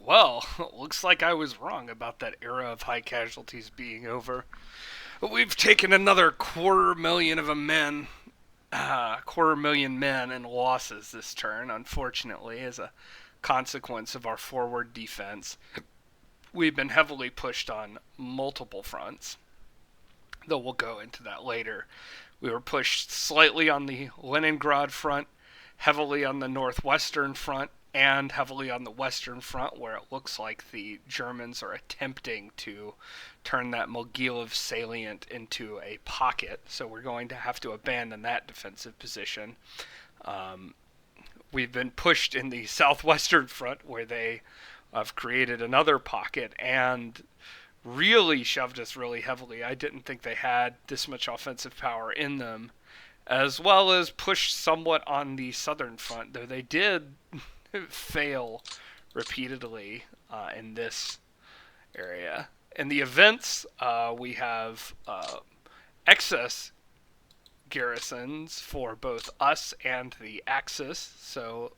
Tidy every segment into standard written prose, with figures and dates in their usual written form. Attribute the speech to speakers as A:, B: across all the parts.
A: Well, looks like I was wrong about that era of high casualties being over. We've taken another quarter million men in losses this turn, unfortunately, as a consequence of our forward defense. We've been heavily pushed on multiple fronts, though we'll go into that later. We were pushed slightly on the Leningrad Front, heavily on the Northwestern Front, and heavily on the Western Front, where it looks like the Germans are attempting to turn that Mogilev salient into a pocket. So we're going to have to abandon that defensive position. Um, we've been pushed in the Southwestern Front, where they have created another pocket and really shoved us really heavily. I didn't think they had this much offensive power in them, as well as pushed somewhat on the southern front, though they did fail repeatedly in this area. In the events, we have excess garrisons for both us and the Axis, so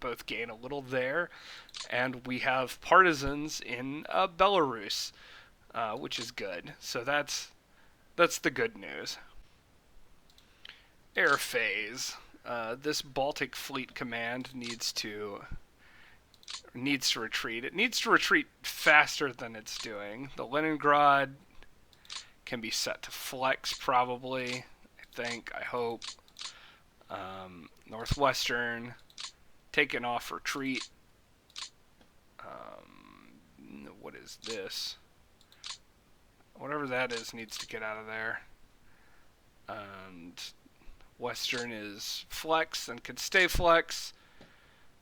A: both gain a little there. And we have partisans in Belarus, which is good. So that's the good news. Air phase. This Baltic Fleet Command needs to retreat. It needs to retreat faster than it's doing. The Leningrad can be set to flex, probably. I hope. Northwestern taken off retreat. What is this? Whatever that is needs to get out of there. And Western is flex and can stay flex.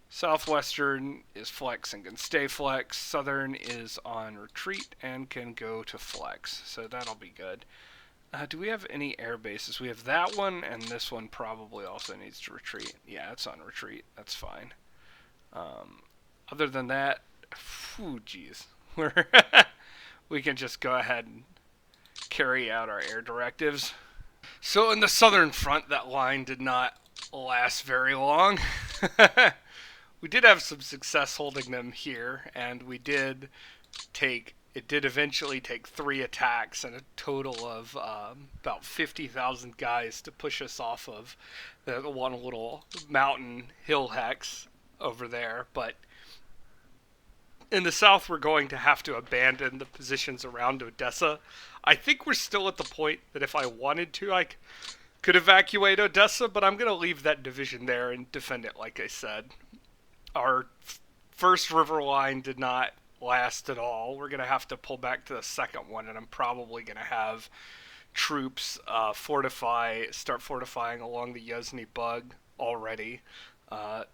A: Southwestern is flex and can stay flex. Southern is on retreat and can go to flex. So that'll be good. Do we have any air bases? We have that one, and this one probably also needs to retreat. Yeah, it's on retreat. That's fine. Other than that, geez. We can just go ahead and carry out our air directives. So in the southern front, that line did not last very long. We did have some success holding them here, and it did eventually take 3 attacks and a total of about 50,000 guys to push us off of the one little mountain hill hex over there. But in the south, we're going to have to abandon the positions around Odessa. I think we're still at the point that if I wanted to, I could evacuate Odessa, but I'm going to leave that division there and defend it like I said. Our first river line did not last at all. We're going to have to pull back to the second one, and I'm probably going to have troops start fortifying along the Yuzhny Bug already.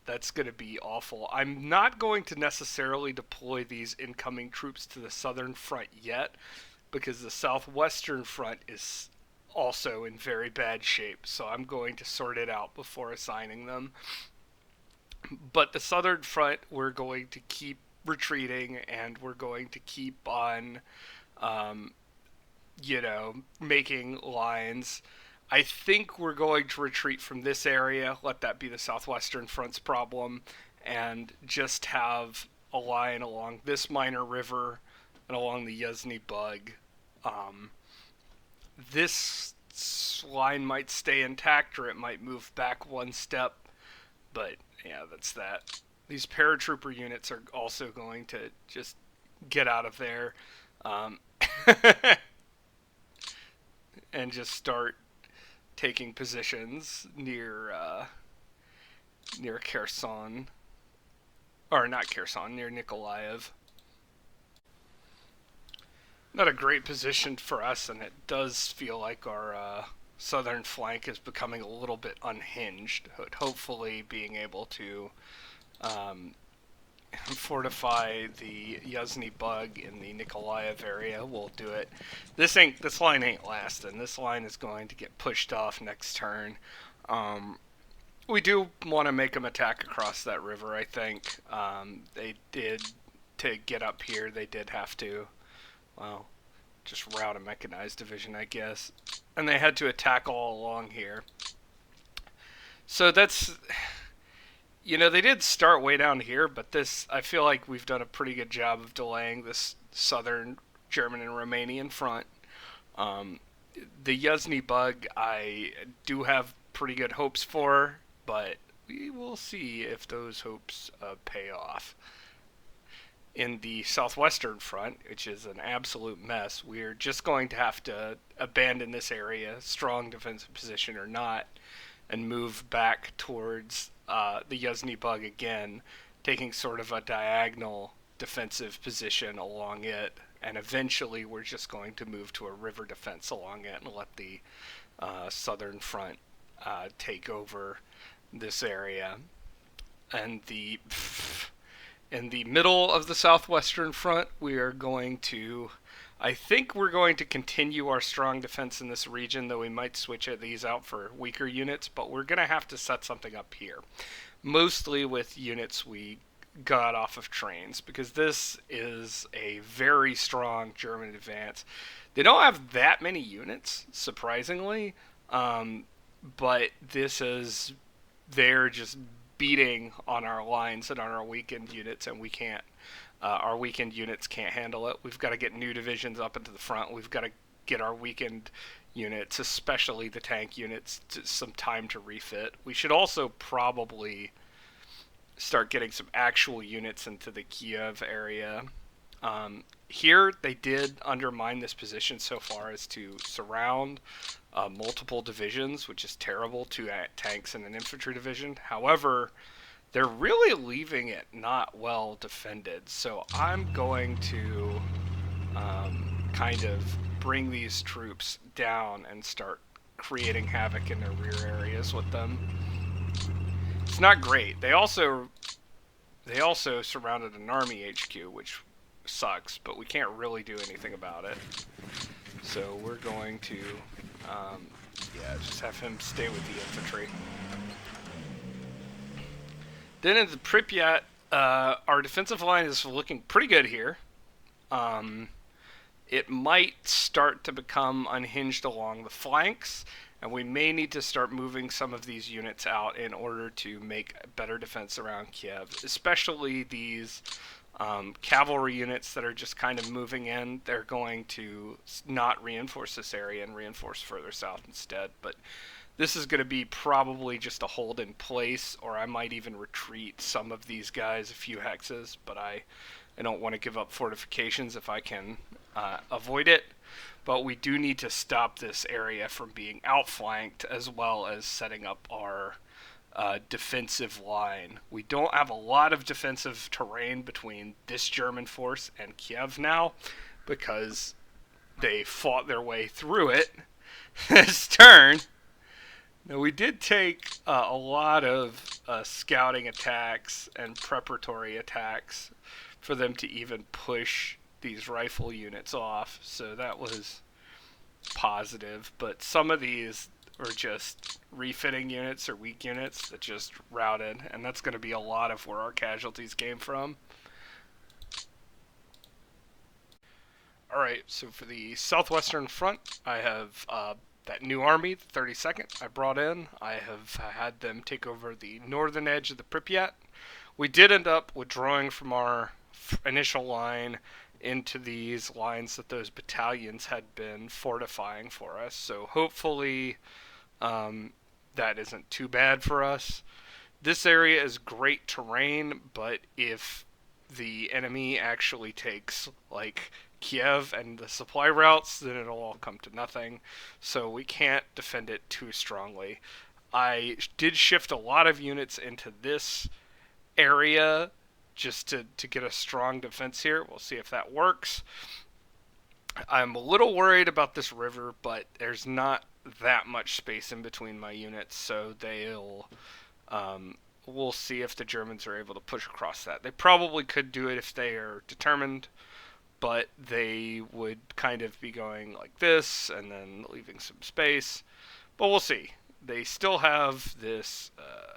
A: That's going to be awful. I'm not going to necessarily deploy these incoming troops to the southern front yet, because the southwestern front is also in very bad shape, so I'm going to sort it out before assigning them. But the southern front, we're going to keep retreating, and we're going to keep on, making lines. I think we're going to retreat from this area, let that be the southwestern front's problem, and just have a line along this minor river and along the Yuzhny Bug. This line might stay intact, or it might move back one step, but yeah, that's that. These paratrooper units are also going to just get out of there and just start taking positions near Kherson, or not Kherson, near Nikolaev. Not a great position for us, and it does feel like our southern flank is becoming a little bit unhinged. Hopefully being able to fortify the Yuzhny Bug in the Nikolaev area will do it. This line ain't lasting. This line is going to get pushed off next turn. We do want to make them attack across that river, I think. They did, to get up here, they did have to, well, just route a mechanized division, I guess. And they had to attack all along here. So that's You know, they did start way down here, but this, I feel like we've done a pretty good job of delaying this southern German and Romanian front. Um, the Yuzhny bug, I do have pretty good hopes for, but we will see if those hopes pay off. In the Southwestern Front, which is an absolute mess, we're just going to have to abandon this area, strong defensive position or not, and move back towards the Yuzhny bug again, taking sort of a diagonal defensive position along it. And eventually, we're just going to move to a river defense along it and let the Southern Front take over this area. And the in the middle of the Southwestern Front, we are going to. I think we're going to continue our strong defense in this region, though we might switch these out for weaker units, but we're going to have to set something up here. Mostly with units we got off of trains, because this is a very strong German advance. They don't have that many units, surprisingly, but this is. They're just beating on our lines and on our weakened units, and we can't. Our weakened units can't handle it. We've got to get new divisions up into the front. We've got to get our weakened units, especially the tank units, some time to refit. We should also probably start getting some actual units into the Kiev area. Here, they did undermine this position so far as to surround multiple divisions, which is terrible, two tanks and an infantry division. However, they're really leaving it not well defended. So I'm going to kind of bring these troops down and start creating havoc in their rear areas with them. It's not great. They also surrounded an army HQ, which sucks, but we can't really do anything about it. So we're going to, just have him stay with the infantry. Then in the Pripyat, our defensive line is looking pretty good here. It might start to become unhinged along the flanks, and we may need to start moving some of these units out in order to make better defense around Kiev, especially these cavalry units that are just kind of moving in. They're going to not reinforce this area and reinforce further south instead, but this is going to be probably just a hold in place, or I might even retreat some of these guys a few hexes, but I don't want to give up fortifications if I can avoid it. But we do need to stop this area from being outflanked, as well as setting up our defensive line. We don't have a lot of defensive terrain between this German force and Kiev now, because they fought their way through it this turn. Now, we did take a lot of scouting attacks and preparatory attacks for them to even push these rifle units off, so that was positive. But some of these are just refitting units or weak units that just routed, and that's going to be a lot of where our casualties came from. Alright, so for the Southwestern Front, I have that new army, the 32nd, I brought in. I have had them take over the northern edge of the Pripyat. We did end up withdrawing from our initial line into these lines that those battalions had been fortifying for us, so hopefully that isn't too bad for us. This area is great terrain, but if the enemy actually takes, like, Kiev and the supply routes, then it'll all come to nothing, so we can't defend it too strongly. I did shift a lot of units into this area just to get a strong defense here. We'll see if that works. I'm a little worried about this river, but there's not that much space in between my units, so we'll see if the Germans are able to push across that. They probably could do it if they are determined, but they would kind of be going like this and then leaving some space. But we'll see. They still have this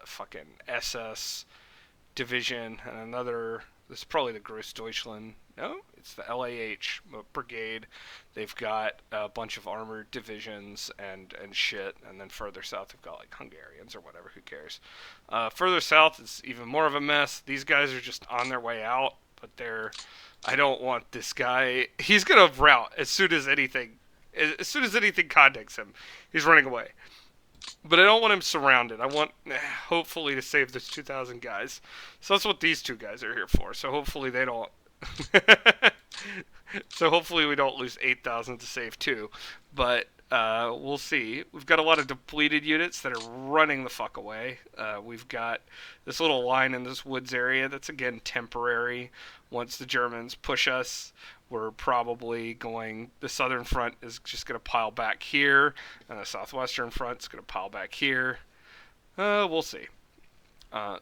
A: fucking SS division and another This is probably the Grossdeutschland. No, it's the LAH brigade. They've got a bunch of armored divisions and shit, and then further south they've got like Hungarians or whatever. Who cares? Further south it's even more of a mess. These guys are just on their way out, but they're. I don't want this guy. He's gonna rout as soon as anything. As soon as anything contacts him, he's running away. But I don't want him surrounded. I want, hopefully, to save those 2,000 guys. So that's what these two guys are here for. So hopefully they don't. So hopefully we don't lose 8,000 to save two. But we'll see. We've got a lot of depleted units that are running the fuck away. We've got this little line in this woods area that's, again, temporary. Once the Germans push us, we're probably going. The Southern Front is just going to pile back here, and the Southwestern Front is going to pile back here. We'll see.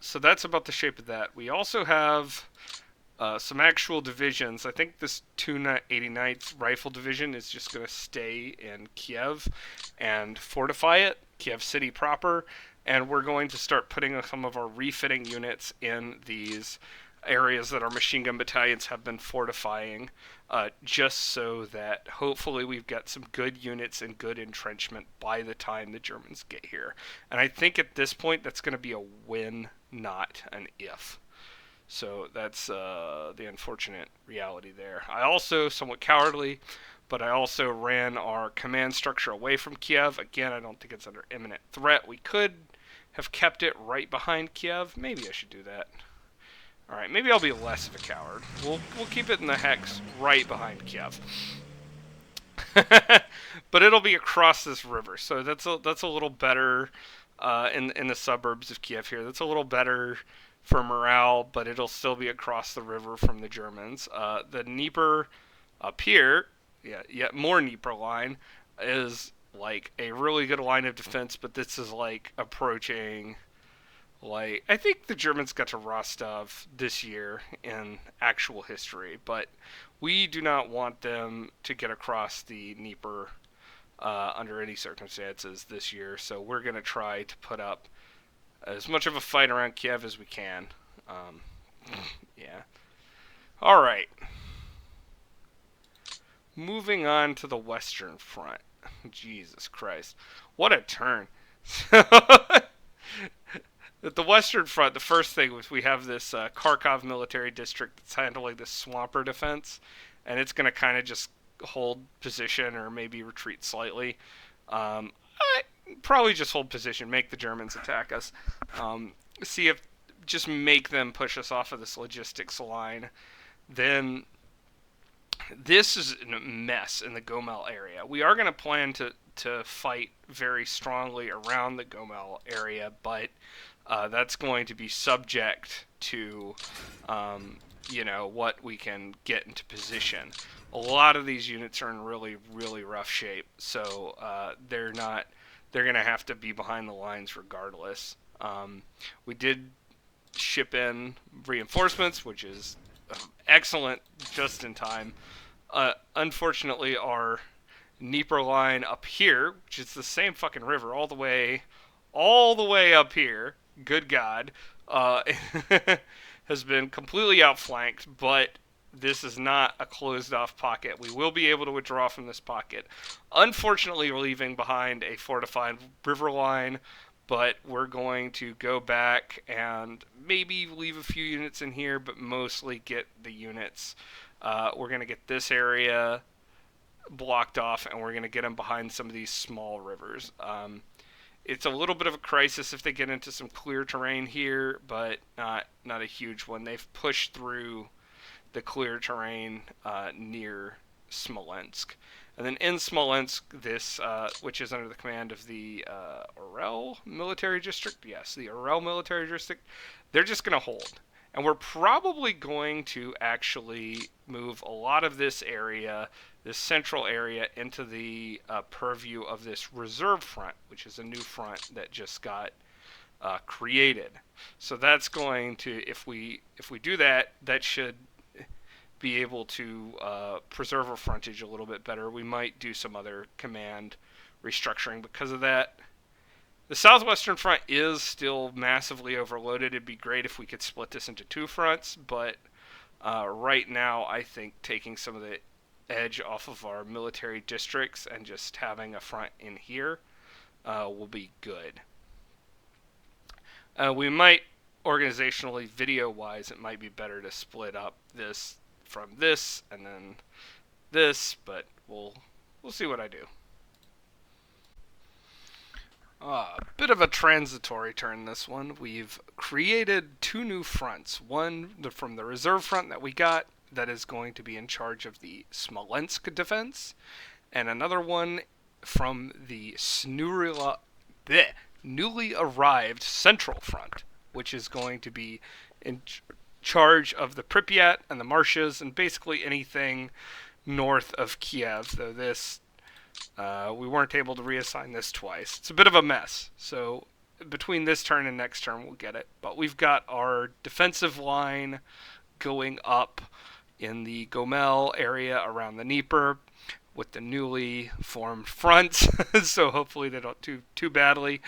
A: So that's about the shape of that. We also have some actual divisions. I think this 289th Rifle Division is just going to stay in Kiev and fortify it, Kiev City proper, and we're going to start putting some of our refitting units in these areas that our machine gun battalions have been fortifying, just so that hopefully we've got some good units and good entrenchment by the time the Germans get here. And I think at this point that's going to be a win, not an if. So that's the unfortunate reality there. I also, somewhat cowardly, but I also ran our command structure away from Kiev. Again, I don't think it's under imminent threat. We could have kept it right behind Kiev. Maybe I should do that. Alright, maybe I'll be less of a coward. We'll keep it in the hex right behind Kiev. But it'll be across this river, so that's a little better in the suburbs of Kiev here. That's a little better for morale, but it'll still be across the river from the Germans. The Dnieper up here, yet more Dnieper line, is like a really good line of defense, but this is like approaching. Like, I think the Germans got to Rostov this year in actual history, but we do not want them to get across the Dnieper under any circumstances this year, so we're going to try to put up as much of a fight around Kiev as we can. Yeah. Alright. Moving on to the Western Front. Jesus Christ. What a turn. At the Western Front, the first thing was we have this Kharkov military district that's handling this swamper defense, and it's going to kind of just hold position or maybe retreat slightly. Probably just hold position, make the Germans attack us. See if, just make them push us off of this logistics line. Then, this is a mess in the Gomel area. We are going to plan to fight very strongly around the Gomel area, but that's going to be subject to, what we can get into position. A lot of these units are in really, really rough shape, so they're going to have to be behind the lines regardless. We did ship in reinforcements, which is excellent, just in time. Unfortunately, our Dnieper line up here, which is the same fucking river all the way up here, good God, has been completely outflanked, but this is not a closed-off pocket. We will be able to withdraw from this pocket. Unfortunately, we're leaving behind a fortified river line, but we're going to go back and maybe leave a few units in here, but mostly get the units. We're going to get this area blocked off, and we're going to get them behind some of these small rivers. It's a little bit of a crisis if they get into some clear terrain here, but not a huge one. They've pushed through the clear terrain near Smolensk. And then in Smolensk, this, which is under the command of the Orel Military District, yes, the Orel Military District, they're just going to hold. And we're probably going to actually move a lot of this area, this central area, into the purview of this reserve front, which is a new front that just got created. So that's going to, if we do that, that should be able to preserve our frontage a little bit better. We might do some other command restructuring because of that. The Southwestern Front is still massively overloaded. It'd be great if we could split this into two fronts, but Right now, I think taking some of the edge off of our military districts and just having a front in here will be good. We might, organizationally, video-wise, it might be better to split up this from this and then this, but we'll see what I do. A bit of a transitory turn, this one. We've created two new fronts. One from the reserve front that we got that is going to be in charge of the Smolensk defense, and another one from the newly arrived Central Front, which is going to be in charge of the Pripyat and the marshes and basically anything north of Kiev, though this we weren't able to reassign this twice. It's a bit of a mess, so between this turn and next turn we'll get it. But we've got our defensive line going up in the Gomel area around the Dnieper with the newly formed fronts, so hopefully they don't do too badly.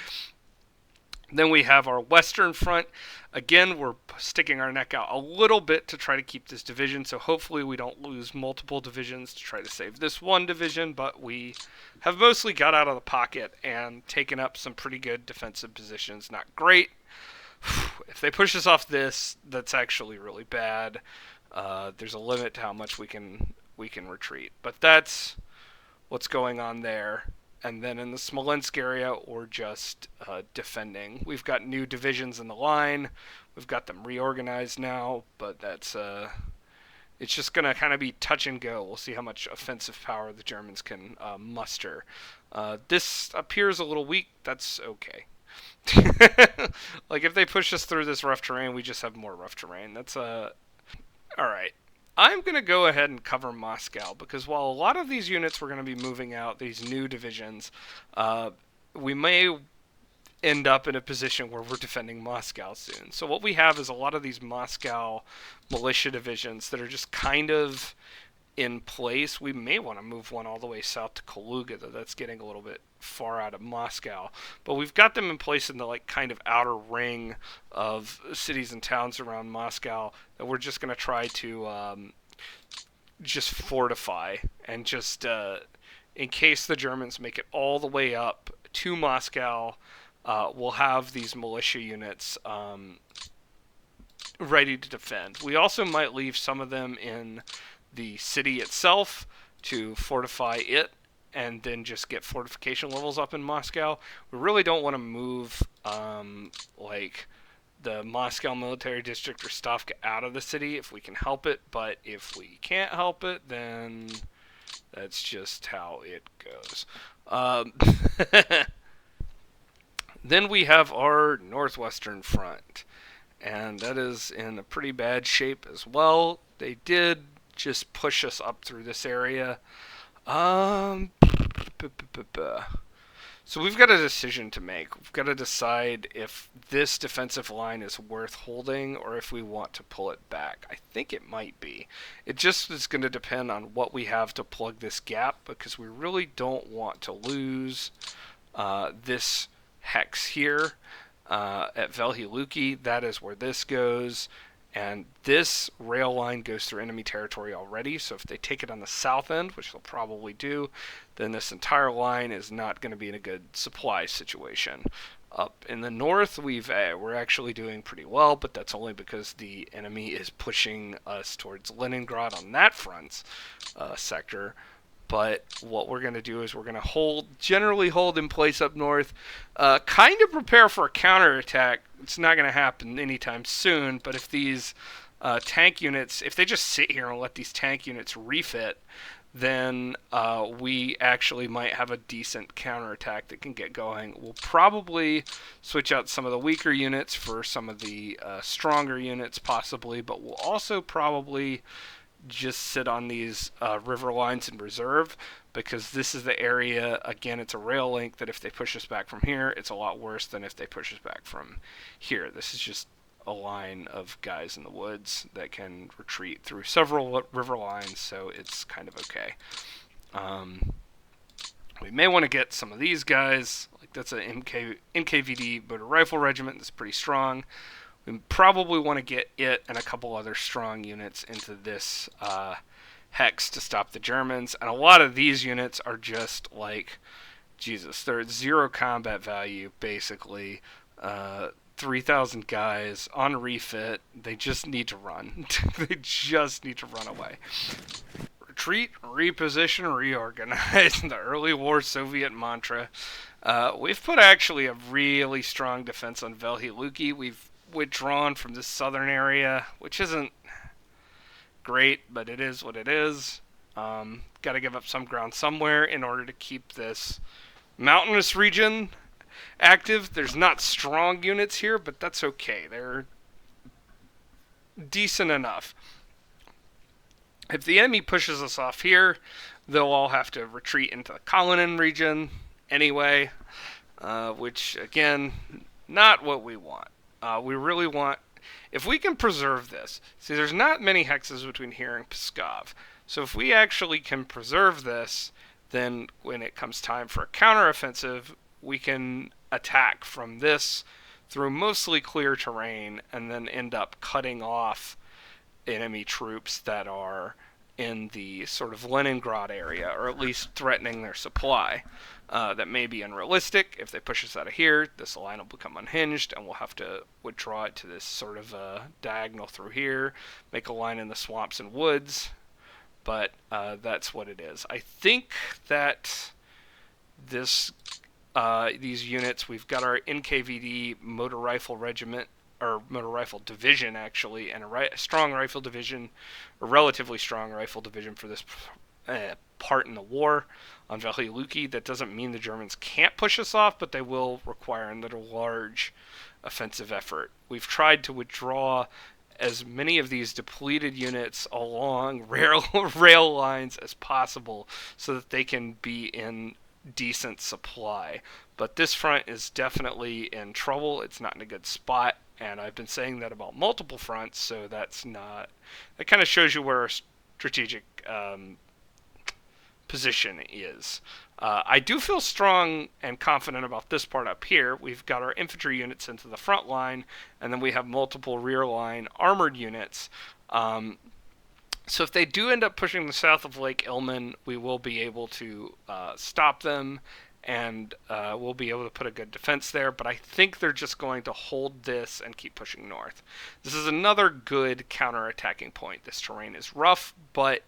A: Then we have our Western Front. Again, we're sticking our neck out a little bit to try to keep this division, so hopefully we don't lose multiple divisions to try to save this one division, but we have mostly got out of the pocket and taken up some pretty good defensive positions. Not great. If they push us off this, that's actually really bad. There's a limit to how much we can retreat, but that's what's going on there. And then in the Smolensk area, we're just defending. We've got new divisions in the line. We've got them reorganized now, but that's it's just going to kind of be touch and go. We'll see how much offensive power the Germans can muster. This appears a little weak. That's okay. Like, if they push us through this rough terrain, we just have more rough terrain. That's Alright. I'm going to go ahead and cover Moscow, because while a lot of these units were going to be moving out, these new divisions, we may end up in a position where we're defending Moscow soon. So what we have is a lot of these Moscow militia divisions that are just kind of in place. We may want to move one all the way south to Kaluga, though that's getting a little bit far out of Moscow. But we've got them in place in the kind of outer ring of cities and towns around Moscow that we're just going to try to just fortify, and just in case the Germans make it all the way up to Moscow, we'll have these militia units ready to defend. We also might leave some of them in the city itself to fortify it, and then just get fortification levels up in Moscow. We really don't want to move like the Moscow military district or Stavka out of the city if we can help it, but if we can't help it, then that's just how it goes. Then we have our Northwestern Front, and that is in a pretty bad shape as well. They did just push us up through this area. So we've got a decision to make. We've got to decide if this defensive line is worth holding or if we want to pull it back. I think it might be. It just is going to depend on what we have to plug this gap, because we really don't want to lose this hex here at Velhiluki. That is where this goes. And this rail line goes through enemy territory already, so if they take it on the south end, which they'll probably do, then this entire line is not going to be in a good supply situation. Up in the north, we're actually doing pretty well, but that's only because the enemy is pushing us towards Leningrad on that front sector. But what we're going to do is we're going to generally hold in place up north, kind of prepare for a counterattack. It's not going to happen anytime soon, but if these tank units, if they just sit here and let these tank units refit, then we actually might have a decent counterattack that can get going. We'll probably switch out some of the weaker units for some of the stronger units possibly, but we'll also probably just sit on these river lines in reserve, because this is the area, again, it's a rail link that if they push us back from here, it's a lot worse than if they push us back from here. This is just a line of guys in the woods that can retreat through several river lines, so it's kind of okay. We may want to get some of these guys, like that's a NKVD motor rifle regiment that's pretty strong. We probably want to get it and a couple other strong units into this hex to stop the Germans. And a lot of these units are just like, Jesus, they're at 0 combat value, basically. 3,000 guys on refit. They just need to run. They just need to run away. Retreat, reposition, reorganize. The early war Soviet mantra. We've put actually a really strong defense on Velhy-Luki. We've withdrawn from this southern area, which isn't great, but it is what it is. Got to give up some ground somewhere in order to keep this mountainous region active. There's not strong units here, but that's okay. They're decent enough. If the enemy pushes us off here, they'll all have to retreat into the Kalinin region anyway, which, again, not what we want. We really want, if we can preserve this, see, there's not many hexes between here and Pskov, so if we actually can preserve this, then when it comes time for a counteroffensive, we can attack from this through mostly clear terrain and then end up cutting off enemy troops that are in the sort of Leningrad area, or at least threatening their supply. That may be unrealistic. If they push us out of here, this line will become unhinged, and we'll have to withdraw it to this sort of diagonal through here, make a line in the swamps and woods, but that's what it is. I think that this these units, we've got our NKVD motor rifle regiment, or motor rifle division actually, and a strong rifle division, a relatively strong rifle division for this part in the war on Velhy-Luki. That doesn't mean the Germans can't push us off, but they will require another large offensive effort. We've tried to withdraw as many of these depleted units along rail lines as possible so that they can be in decent supply. But this front is definitely in trouble. It's not in a good spot, and I've been saying that about multiple fronts, so that kind of shows you where our strategic position is. I do feel strong and confident about this part up here. We've got our infantry units into the front line, and then we have multiple rear line armored units. So if they do end up pushing the south of Lake Ilmen, we will be able to stop them, and we'll be able to put a good defense there. But I think they're just going to hold this and keep pushing north. This is another good counterattacking point. This terrain is rough, but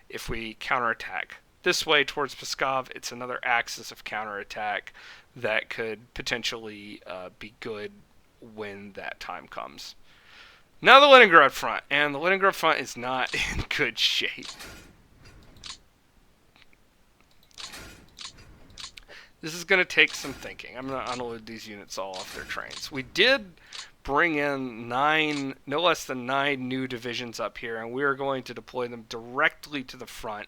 A: if we counterattack this way towards Pskov, it's another axis of counterattack that could potentially be good when that time comes. Now the Leningrad Front, and the Leningrad Front is not in good shape. This is going to take some thinking. I'm going to unload these units all off their trains. We did bring in no less than 9 new divisions up here, and we are going to deploy them directly to the front.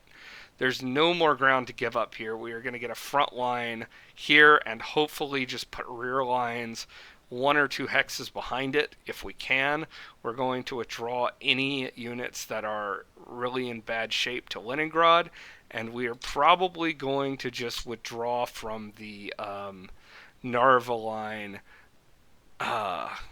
A: There's no more ground to give up here. We are going to get a front line here and hopefully just put rear lines 1 or 2 hexes behind it if we can. We're going to withdraw any units that are really in bad shape to Leningrad, and we are probably going to just withdraw from the Narva line.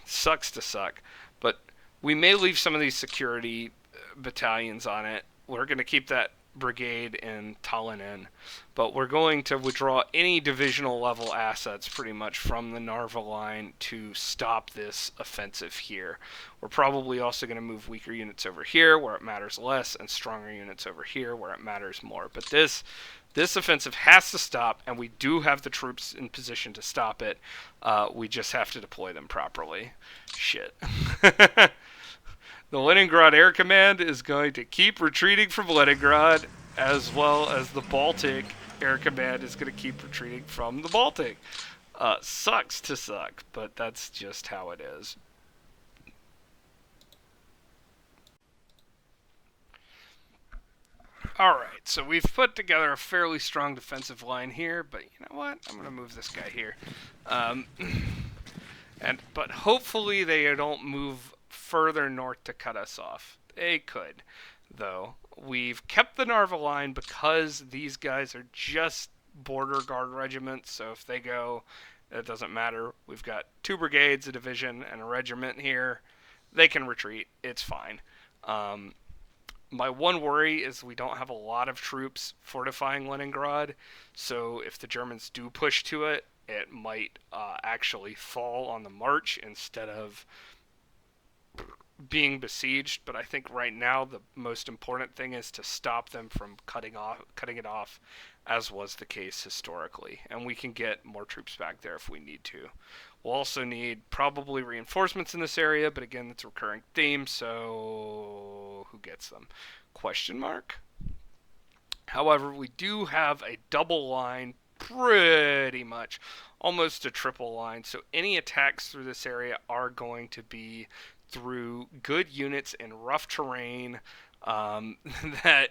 A: Sucks to suck, but we may leave some of these security battalions on it. We're going to keep that brigade in Tallinn, but we're going to withdraw any divisional level assets pretty much from the Narva line to stop this offensive here. We're probably also going to move weaker units over here where it matters less, and stronger units over here where it matters more. But this offensive has to stop, and we do have the troops in position to stop it. We just have to deploy them properly. Shit. The Leningrad Air Command is going to keep retreating from Leningrad, as well as the Baltic Air Command is going to keep retreating from the Baltic. Sucks to suck, but that's just how it is. Alright, so we've put together a fairly strong defensive line here, but you know what? I'm going to move this guy here. But hopefully they don't move further north to cut us off. They could, though. We've kept the Narva line because these guys are just border guard regiments, so if they go, it doesn't matter. We've got 2 brigades, a division, and a regiment here. They can retreat. It's fine. Um, my one worry is we don't have a lot of troops fortifying Leningrad, so if the Germans do push to it, it might actually fall on the march instead of being besieged. But I think right now the most important thing is to stop them from cutting it off, as was the case historically. And we can get more troops back there if we need to. We'll also need probably reinforcements in this area, but again, it's a recurring theme, so who gets them? Question mark. However, we do have a double line, pretty much almost a triple line, so any attacks through this area are going to be through good units in rough terrain that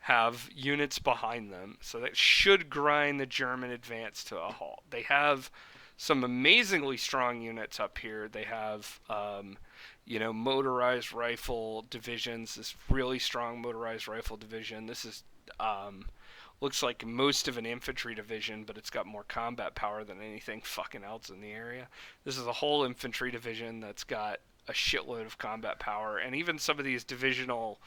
A: have units behind them, so that should grind the German advance to a halt. They have some amazingly strong units up here. They have motorized rifle divisions, this really strong motorized rifle division. This is looks like most of an infantry division, but it's got more combat power than anything fucking else in the area. This is a whole infantry division that's got a shitload of combat power, and even some of these divisional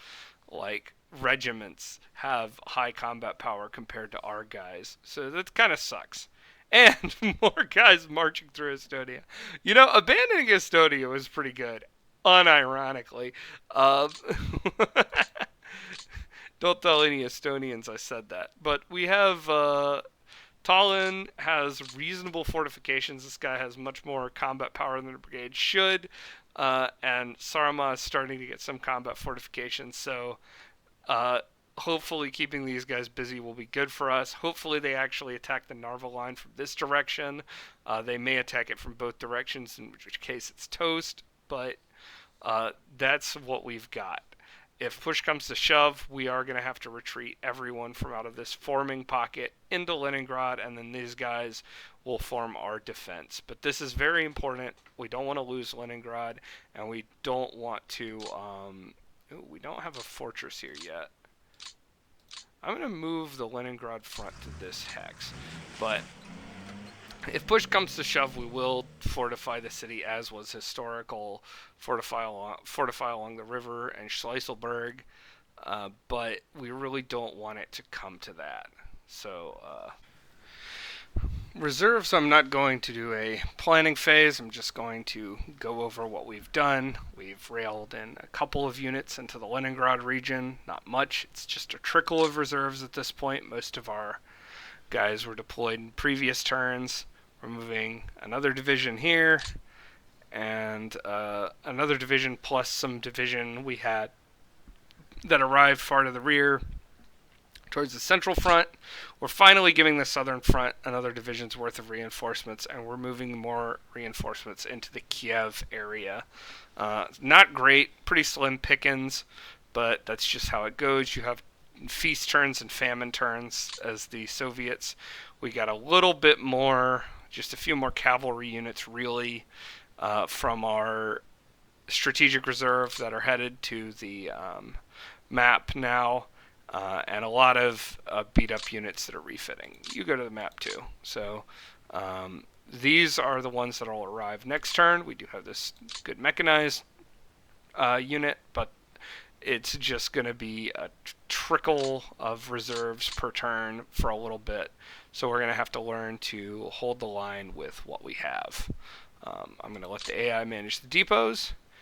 A: like regiments have high combat power compared to our guys. So that kind of sucks. And more guys marching through Estonia. Abandoning Estonia was pretty good, unironically. Uh, don't tell any Estonians I said that. But we have Tallinn has reasonable fortifications. This guy has much more combat power than the brigade should. And Saaremaa is starting to get some combat fortifications. So hopefully keeping these guys busy will be good for us. Hopefully they actually attack the Narva line from this direction. They may attack it from both directions, in which case it's toast. But that's what we've got. If push comes to shove, we are going to have to retreat everyone from out of this forming pocket into Leningrad, and then these guys will form our defense. But this is very important. We don't want to lose Leningrad, and we don't want to... we don't have a fortress here yet. I'm going to move the Leningrad Front to this hex. But if push comes to shove, we will fortify the city, as was historical, fortify along the river and Schleiselberg, but we really don't want it to come to that. So, reserves, I'm not going to do a planning phase. I'm just going to go over what we've done. We've railed in a couple of units into the Leningrad region. Not much. It's just a trickle of reserves at this point. Most of our guys were deployed in previous turns. We're moving another division here, and another division plus some division we had that arrived far to the rear towards the central front. We're finally giving the southern front another division's worth of reinforcements, and we're moving more reinforcements into the Kiev area. Not great, pretty slim pickings, but that's just how it goes. You have feast turns and famine turns as the Soviets. We got a little bit more, just a few more cavalry units really from our strategic reserve that are headed to the map now, and a lot of beat up units that are refitting. You go to the map too. So these are the ones that will arrive next turn. We do have this good mechanized unit, but it's just going to be a trickle of reserves per turn for a little bit. So we're going to have to learn to hold the line with what we have. I'm going to let the AI manage the depots.